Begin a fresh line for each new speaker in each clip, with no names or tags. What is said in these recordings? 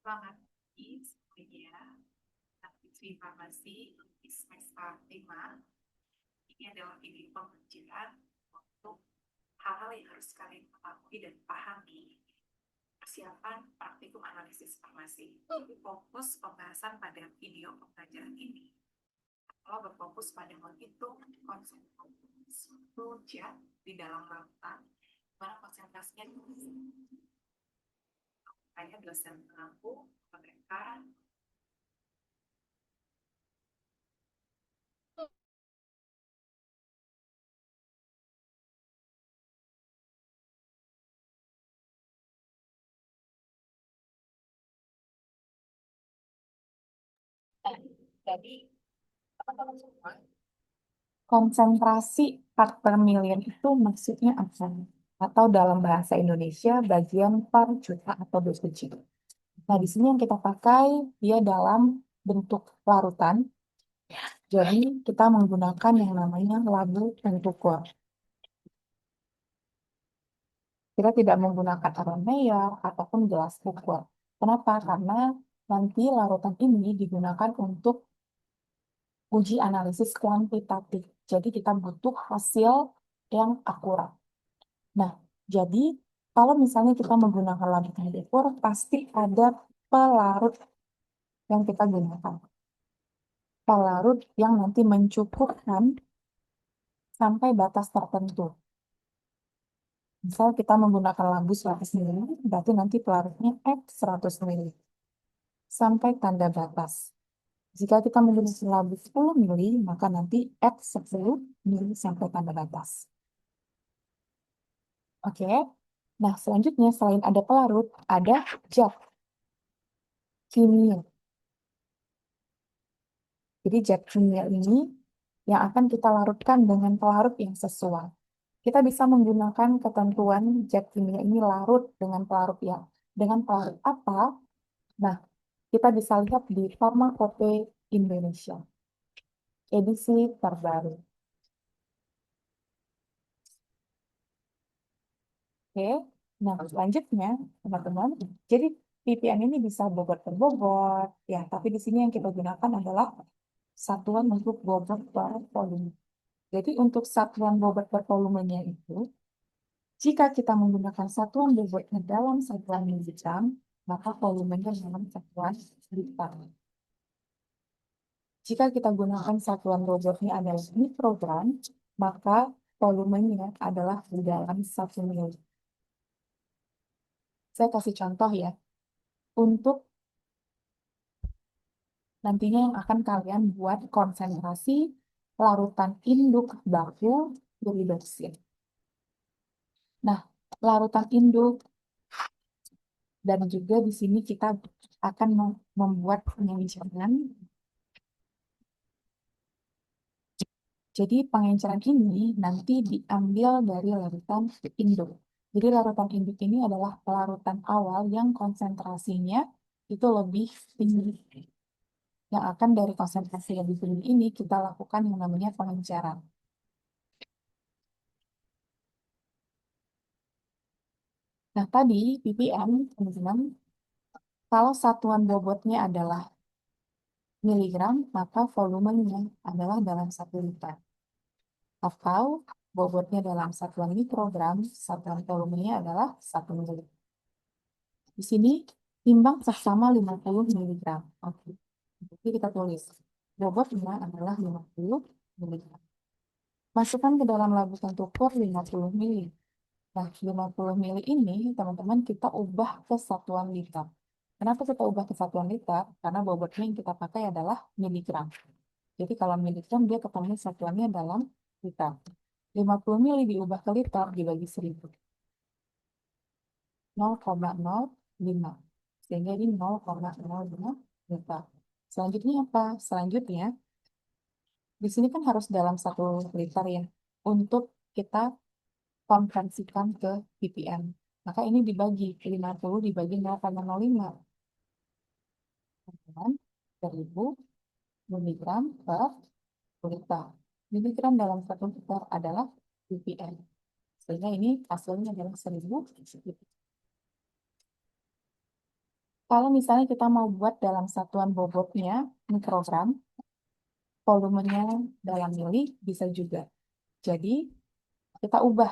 Selamat pagi semuanya, Fitri Farmasi di semester 5. Ini adalah video pembelajaran untuk hal-hal yang harus kalian ketahui dan pahami persiapan praktikum analisis farmasi. Fokus pembahasan pada video pembelajaran ini kalau berfokus pada menghitung konsentrasi suatu zat di dalam lautan, mana konsentrasinya hanya dosen mengaku mereka jadi teman-teman semua. Konsentrasi part per million itu maksudnya apa? Atau dalam bahasa Indonesia bagian per juta atau dosis. Nah, di sini yang kita pakai dia dalam bentuk larutan. Jadi kita menggunakan yang namanya labu pentukur. Kita tidak menggunakan arang mayor ataupun gelas ukur. Kenapa? Karena nanti larutan ini digunakan untuk uji analisis kuantitatif. Jadi kita butuh hasil yang akurat. Nah, jadi kalau misalnya kita menggunakan larutan ukur, pasti ada pelarut yang kita gunakan. Pelarut yang nanti mencukupkan sampai batas tertentu. Misal kita menggunakan labu 100 ml, berarti nanti pelarutnya X 100 ml. Sampai tanda batas. Jika kita menggunakan labu 10 ml, maka nanti X 10 ml sampai tanda batas. Oke. Nah, selanjutnya selain ada pelarut, ada zat kimia. Jadi zat kimia ini yang akan kita larutkan dengan pelarut yang sesuai. Kita bisa menggunakan ketentuan zat kimia ini larut dengan pelarut dengan pelarut apa? Nah, kita bisa lihat di Pharmacope Indonesia, edisi terbaru. Oke, nah selanjutnya teman-teman, jadi PPM ini bisa bobot per bobot, ya. Tapi di sini yang kita gunakan adalah satuan untuk bobot per volume. Jadi untuk satuan bobot per volumenya itu, jika kita menggunakan satuan bobotnya dalam satuan miligram, maka volumenya dalam satuan liter. Jika kita gunakan satuan bobotnya adalah mikrogram, maka volumenya adalah di dalam 1 ml. Saya kasih contoh ya. Untuk nantinya yang akan kalian buat konsentrasi larutan induk baku iridoxin. Nah, larutan induk dan juga di sini kita akan membuat pengenceran. Jadi pengenceran ini nanti diambil dari larutan induk. Jadi larutan induk ini adalah larutan awal yang konsentrasinya itu lebih tinggi. Yang akan dari konsentrasi yang lebih tinggi ini kita lakukan yang namanya pengenceran. Nah, tadi ppm, teman-teman, kalau satuan bobotnya adalah miligram, maka volumenya adalah dalam 1 liter. Atau bobotnya dalam satuan mikrogram, satuan volumenya adalah 1 ml. Di sini timbang sama 50 mg. Oke. Jadi kita tulis bobotnya adalah 50 mg. Masukkan ke dalam lapisan ukur 50 ml. Nah, 50 ml ini teman-teman kita ubah ke satuan liter. Kenapa kita ubah ke satuan liter? Karena bobotnya yang kita pakai adalah miligram. Jadi kalau miligram dia ketemu satuannya dalam liter. 50 ml diubah ke liter dibagi 1000. 0,05. Sehingga ini 0,05 liter. Selanjutnya apa? Selanjutnya, di sini kan harus dalam 1 liter ya. Untuk kita konversikan ke ppm. Maka ini dibagi 50 dibagi 0,05. 1000 miligram per liter. Miligram dalam 1 liter adalah ppm. Sehingga ini hasilnya adalah 1000 ppm. Kalau misalnya kita mau buat dalam satuan bobotnya mikrogram, volumenya dalam mili bisa juga. Jadi kita ubah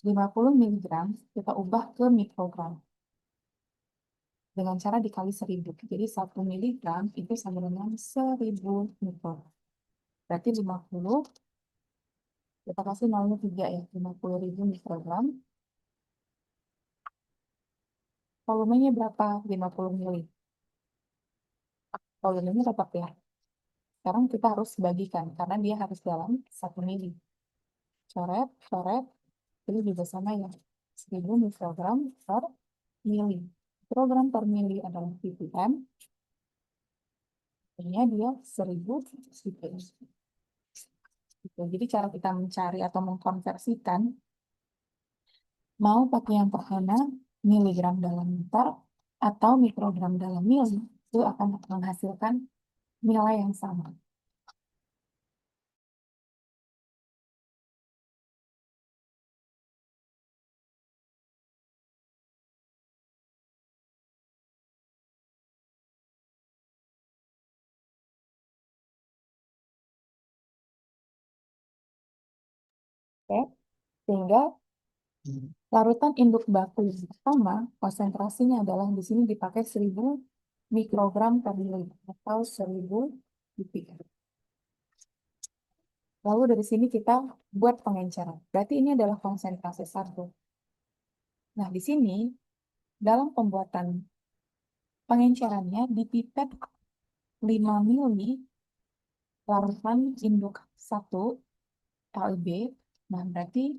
50 miligram, kita ubah ke mikrogram dengan cara dikali 1000. Jadi 1 miligram itu sama dengan 1000 mikrogram. Berarti 50, kita kasih nolnya 3 ya, 50.000 mikrogram. Volumenya berapa? 50 mili. Volumenya tetap ya. Sekarang kita harus bagikan, karena dia harus dalam 1 mili. Coret, coret, ini juga sama ya. 1000 mikrogram per mili. Mikrogram per mili adalah ppm. Ini dia 1000 ppm. Gitu. Jadi cara kita mencari atau mengkonversikan, mau pakai yang pertama miligram dalam liter atau mikrogram dalam mili, itu akan menghasilkan nilai yang sama. Oke? Sehingga larutan induk baku yang pertama, konsentrasinya adalah di sini dipakai 1000 mikrogram per mili atau 1000 ppm. Lalu dari sini kita buat pengenceran. Berarti ini adalah konsentrasi satu. Nah, di sini dalam pembuatan pengencerannya dipipet 5 mili larutan induk 1 LIB. Nah, berarti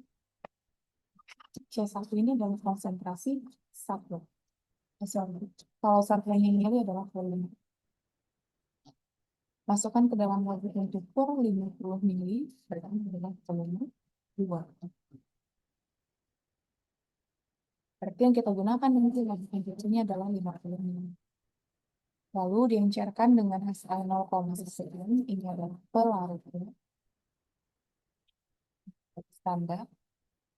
C1 ini adalah konsentrasi 1. Sorry. Kalau sampelnya mili adalah volume. Masukkan ke dalam wajib yang cukur 50 mili berarti dengan volume 2. Berarti yang kita gunakan nanti wajib yang cukurnya adalah 50 mili. Lalu diencerkan dengan hasil 0,1 ini adalah pelarutnya standar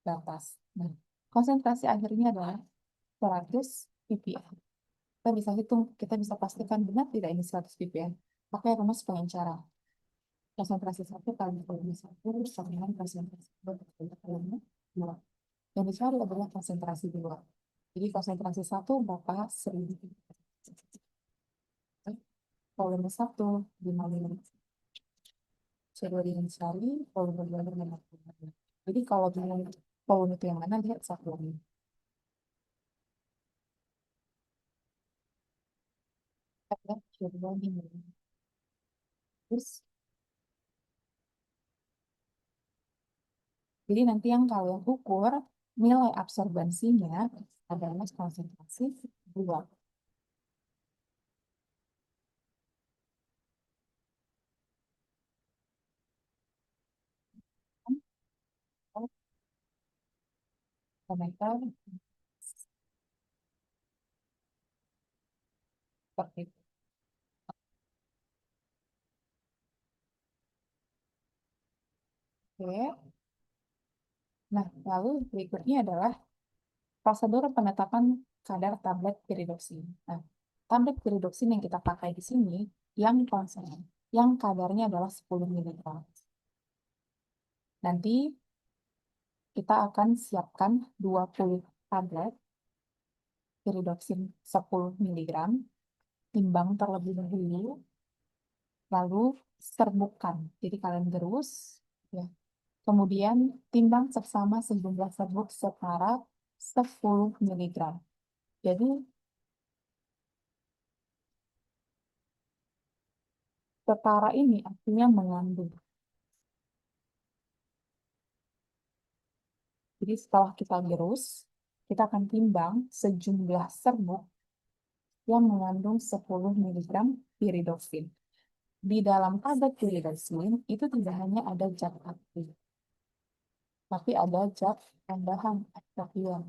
batas. Nah, konsentrasi akhirnya adalah 100 ppm. Kita bisa hitung, kita bisa pastikan benar tidak ini 100 ppm. Pakai rumus pengencara. Konsentrasi 1 kali volume 1 sama dengan konsentrasi 2 kali volume 2. Yang dicari adalah konsentrasi 2. Jadi konsentrasi 1 berapa? 1000. Volume 1 5 mili. Coba dicari volume 2 5. Jadi kalau bingung volume itu yang mana, lihat satu ini. Ada coba ini. Terus, jadi nanti yang kalian ukur nilai absorbansinya adalah konsentrasi 2. Meter per detik. Oke. Nah, lalu berikutnya adalah prosedur penetapan kadar tablet piridoksin. Nah, tablet piridoksin yang kita pakai di sini yang konsen, yang kadarnya adalah 10 miligram. Nanti kita akan siapkan 20 tablet piridoksin 10 miligram, timbang terlebih dahulu, lalu serbukan. Jadi kalian gerus, ya. Kemudian timbang seksama sejumlah serbuk setara 10 miligram. Jadi setara ini artinya mengandung. Jadi setelah kita gerus, kita akan timbang sejumlah serbuk yang mengandung 10 miligram piridoksin. Di dalam kadar piridoksin itu tidak hanya ada zat aktif, tapi ada zat tambahan aktivian.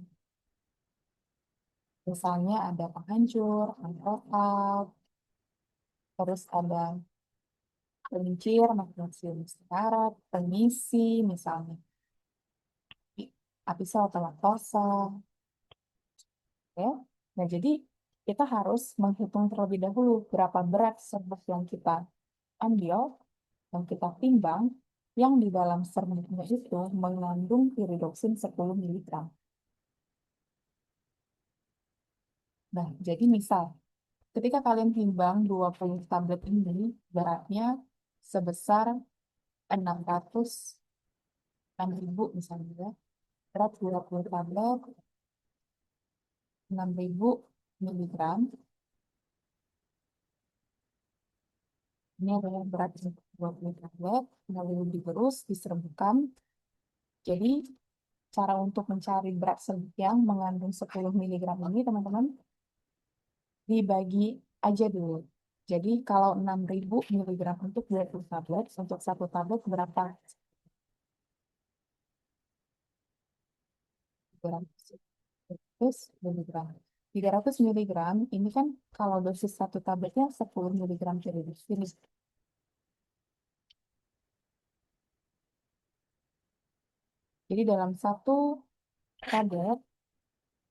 Misalnya ada penghancur, alkohol, terus ada pelincir, magnesium stearat, pengisi misalnya, apisal atau laktosa, ya. Nah, jadi kita harus menghitung terlebih dahulu berapa berat serbuk yang kita ambil, yang kita timbang, yang di dalam serbuknya itu mengandung piridoksin 10 miligram. Nah, jadi misal, ketika kalian timbang 20 tablet ini, beratnya sebesar 600, 6.000 misalnya, ya. Berat 20 tablet, 6.000 miligram. Ini adalah berat 20 tablet, lalu digerus, diserbukan. Jadi, cara untuk mencari berat serbuk yang mengandung 10 miligram ini, teman-teman, dibagi aja dulu. Jadi, kalau 6.000 miligram untuk 20 tablet, untuk satu tablet berapa? 300 miligram. 300 miligram ini kan kalau dosis satu tabletnya 10 miligram piridostin. Jadi dalam satu tablet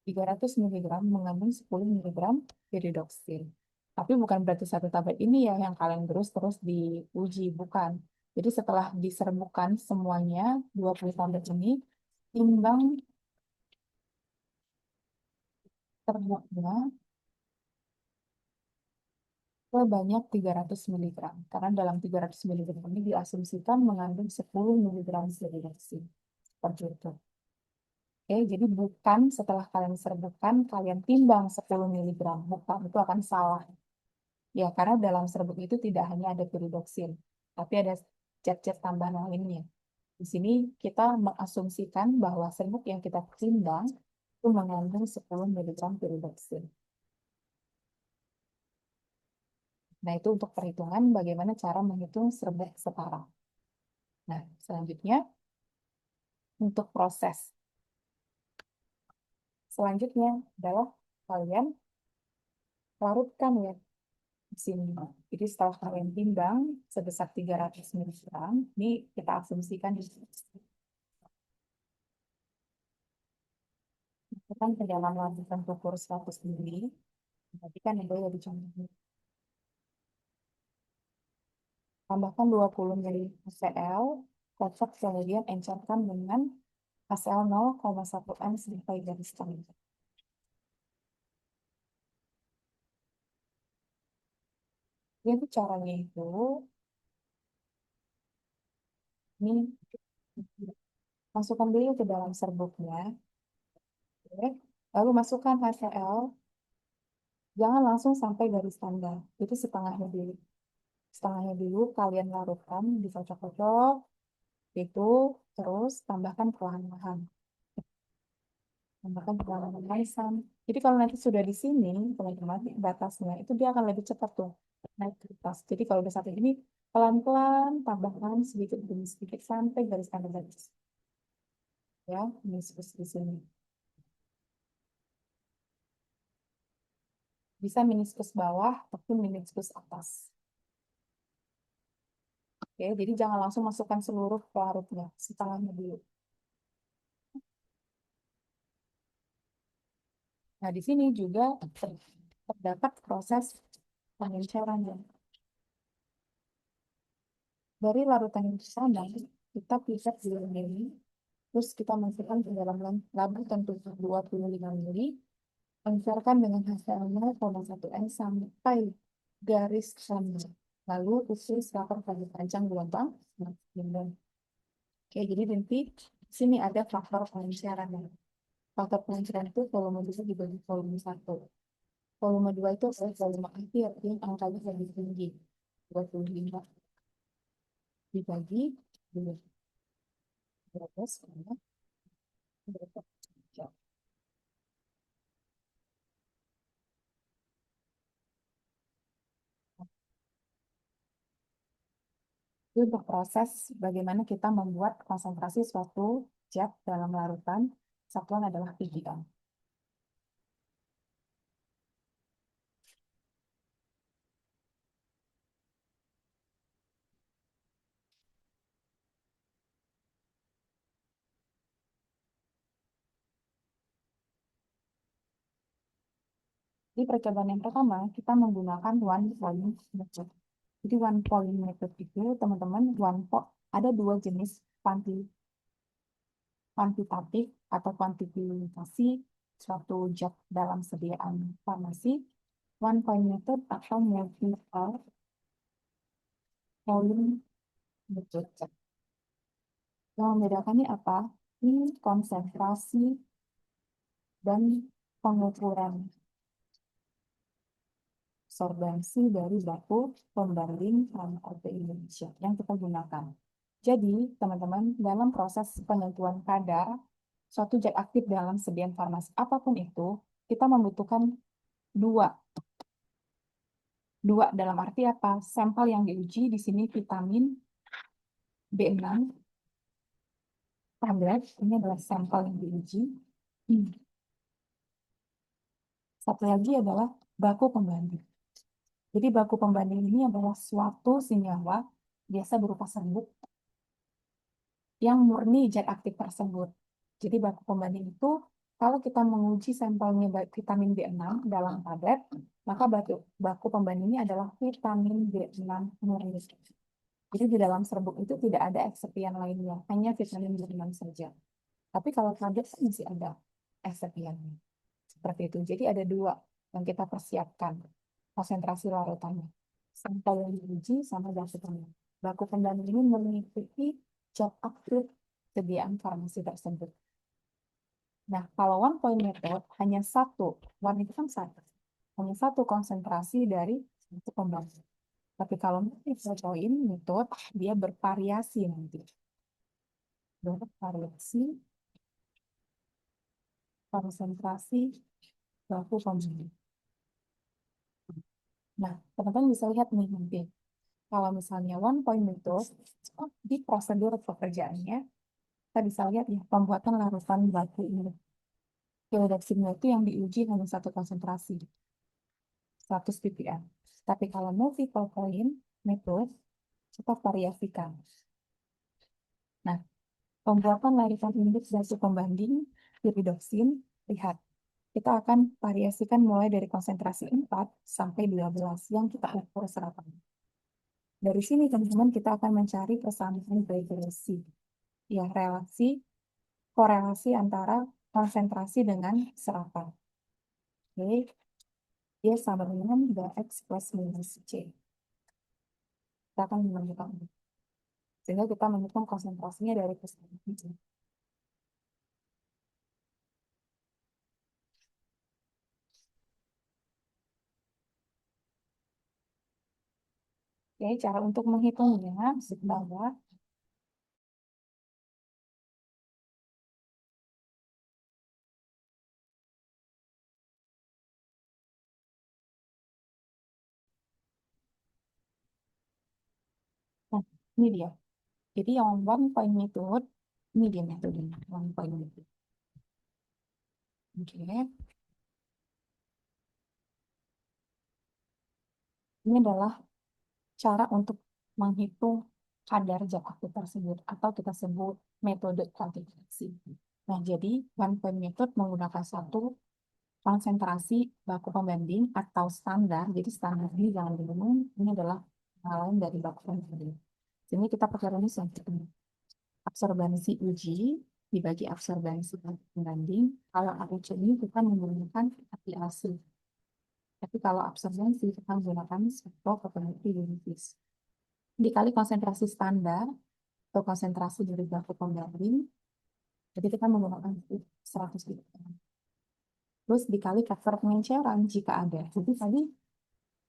300 miligram mengandung 10 miligram piridoksin. Tapi bukan berarti satu tablet ini ya yang kalian terus diuji, bukan. Jadi setelah diserbukan semuanya 20 tablet ini, timbang serbuknya sebanyak 300 miligram. Karena dalam 300 miligram ini diasumsikan mengandung 10 miligram piridoksin. Seperti itu. Oke, jadi bukan setelah kalian serbukan, kalian timbang 10 miligram. Bukan, itu akan salah. Ya, karena dalam serbuk itu tidak hanya ada piridoksin, tapi ada zat-zat tambahan lainnya. Di sini kita mengasumsikan bahwa serbuk yang kita timbang itu mengandung 10 miligram piridoksin. Nah, itu untuk perhitungan bagaimana cara menghitung serbuk setara. Nah, selanjutnya untuk proses. Selanjutnya adalah kalian larutkan ya di sini. Jadi setelah kalian timbang sebesar 300 miligram, ini kita asumsikan di sini. Masukkan ke dalam larutan ukur 100 mili. Tadi kan ada ya dicontohnya. Tambahkan 20 mili HCl, kocok kemudian encerkan dengan HCl 0,1 M sampai garis tengah. Jadi caranya itu, ini masukkan dulu ke dalam serbuknya, oke. Lalu masukkan HCl, jangan langsung sampai garis tanda, itu setengahnya dulu. Setengahnya dulu kalian larutkan, dikocok-kocok, itu terus tambahkan perlahan-lahan. Tambahkan perlahan-lahan. Jadi kalau nanti sudah di sini, teman-teman, batasnya itu dia akan lebih cepat tuh naik ke atas. Jadi kalau udah sampai ini, pelan-pelan tambahkan sedikit demi sedikit sampai garis tanda garis. Ya, ini seperti di sini. Bisa meniskus bawah ataupun meniskus atas. Oke, jadi jangan langsung masukkan seluruh pelarutnya, setengahnya dulu. Nah, di sini juga terdapat proses pengenceran ya. Dari larutan yang sama, kita pisah dulu ini, terus kita masukkan ke dalam larutan 25 mili, encerkan dengan hasil 0,1 N sampai garis tanda. Lalu usus rapor pada panjang gelombang. Oke, jadi nanti di sini ada faktor pengenceran. Faktor pengenceran itu volume bisa dibagi volume 1. Volume 2 itu adalah volume akhir yang angkanya lebih tinggi, 25 dibagi 12 karena berapa? Itu untuk proses bagaimana kita membuat konsentrasi suatu zat dalam larutan, satuan adalah ppm. Di percobaan yang pertama, kita menggunakan one volume method. Jadi one volume method itu, teman-teman, ada dua jenis kuantitatif atau kuantifikasi suatu zat dalam sediaan farmasi. One volume method atau multiple volume method. Yang membedakannya apa? Ini konsentrasi dan pengukuran absorbensi dari baku pembanding farmakope Indonesia yang kita gunakan. Jadi, teman-teman, dalam proses penentuan kadar suatu zat aktif dalam sediaan farmasi apapun itu, kita membutuhkan dua. Dua dalam arti apa? Sampel yang diuji di sini vitamin B6 tablet, ini adalah sampel yang diuji. Satu lagi adalah baku pembanding. Jadi baku pembanding ini adalah suatu senyawa biasa berupa serbuk yang murni zat aktif tersebut. Jadi baku pembanding itu kalau kita menguji sampelnya vitamin B6 dalam tablet, maka baku pembandingnya adalah vitamin B6 murni. Jadi di dalam serbuk itu tidak ada eksepian lainnya, hanya vitamin B6 saja. Tapi kalau tablet masih ada eksepiannya. Seperti itu. Jadi ada dua yang kita persiapkan konsentrasi larutannya. Sampel yang diuji sama baku pembanding. Baku pembanding ini mengikuti zat aktif sediaan farmasi tersebut. Nah, kalau one point method hanya satu, one itu kan satu, hanya satu konsentrasi dari satu pembanding. Tapi kalau multiple point method dia bervariasi nanti, bervariasi konsentrasi baku pembanding. Nah, teman-teman bisa lihat nih nanti. Kalau misalnya one point method, di prosedur pekerjaannya, kita bisa lihat ya, pembuatan larutan baku ini. Geodeximnya itu yang diuji hanya satu konsentrasi, 100 ppm. Tapi kalau multiple point method, kita variasikan. Nah, pembuatan larutan indeks baku pembanding, piridoksin, lihat. Kita akan variasikan mulai dari konsentrasi 4 sampai 12 yang kita ukur serapan. Dari sini teman-teman kita akan mencari persamaan regresi. Ya, korelasi antara konsentrasi dengan serapan. Oke, dia sama dengan Bx plus minus C. Kita akan menemukan. Sehingga kita menemukan konsentrasinya dari persamaan C. Oke, cara untuk menghitungnya, bahwa nah, ini dia. Jadi yang one point method, ini dia metodenya, one point method. Oke, ini adalah cara untuk menghitung kadar zat aktif tersebut atau kita sebut metode kuantifikasi. Nah, jadi one point method menggunakan satu konsentrasi baku pembanding atau standar. Jadi standar ini jangan diminum, ini adalah hal lain dari baku pembanding. Jadi kita pakai rumus yang kedua. Absorbensi uji dibagi absorbensi baku pembanding. Kalau AUC ini kita menggunakan APLC. Tapi kalau absorbensi kita menggunakan spektrofotometri unitis. Dikali konsentrasi standar atau konsentrasi dari baku pembanding, jadi kita menggunakan 100 ppm. Terus dikali faktor pengenceran jika ada. Jadi tadi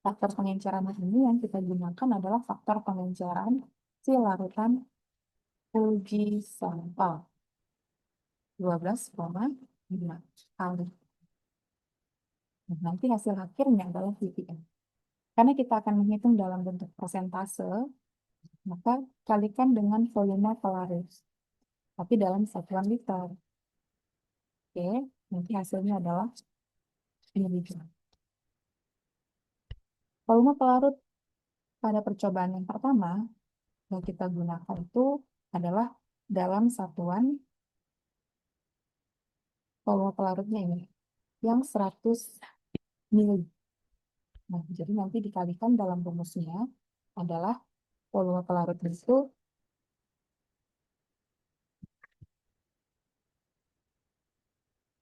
faktor pengenceran ini yang kita gunakan adalah faktor pengenceran si larutan uji sampel 12,5 kali. Nah, nanti hasil akhirnya adalah ppm. Karena kita akan menghitung dalam bentuk persentase, maka kalikan dengan volume polaris. Tapi dalam satuan liter. Oke, nanti hasilnya adalah miligram. Volume pelarut pada percobaan yang pertama yang kita gunakan itu adalah dalam satuan volume pelarutnya ini yang 100 mili. Nah, jadi nanti dikalikan dalam rumusnya adalah volume pelarut itu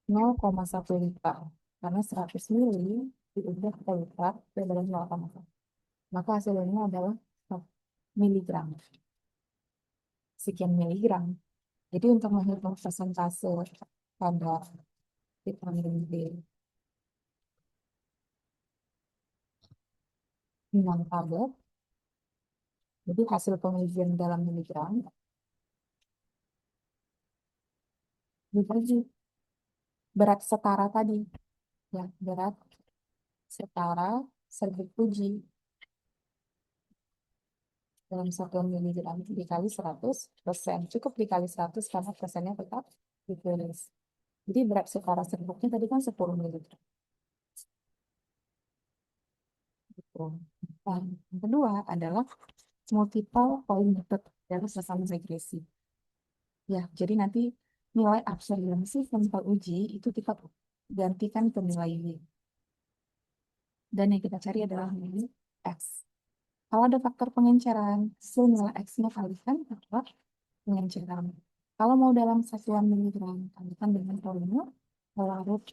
0,1 liter. Karena 100 mili diubah ke liter adalah 0,1. Maka hasilnya adalah miligram. Sekian miligram. Jadi untuk menghitung persentase kadar vitamin D non tablet, jadi hasil pengujian dalam miligram dibagi berat setara tadi, ya berat setara serbuk uji dalam 1 miligram dikali 100%. Cukup dikali 100 karena persennya tetap ditulis. Jadi berat setara serbuknya tadi kan 10 miligram. Gitu. Nah, yang kedua adalah multiple point method dari sesama regresi. Ya, jadi nanti nilai absorbensi sampel uji itu kita gantikan ke nilai Y. Dan yang kita cari adalah nilai X. Kalau ada faktor pengenceran, hasil nilai X-nya kalikan faktor pengenceran. Kalau mau dalam satuan miligram, kalikan dengan volume melarut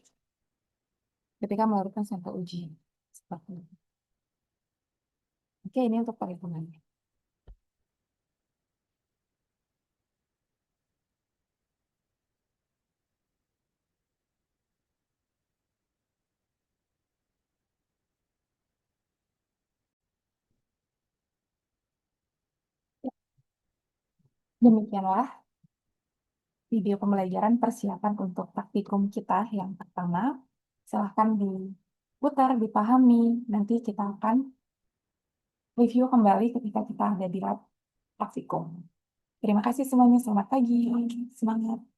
ketika melarutkan sampel uji. Seperti itu. Oke, ini untuk perhitungannya. Demikianlah video pembelajaran persiapan untuk praktikum kita yang pertama. Silahkan diputar, dipahami. Nanti kita akan review kembali ketika kita ada di lab praktikum. Terima kasih semuanya. Selamat pagi. Semangat.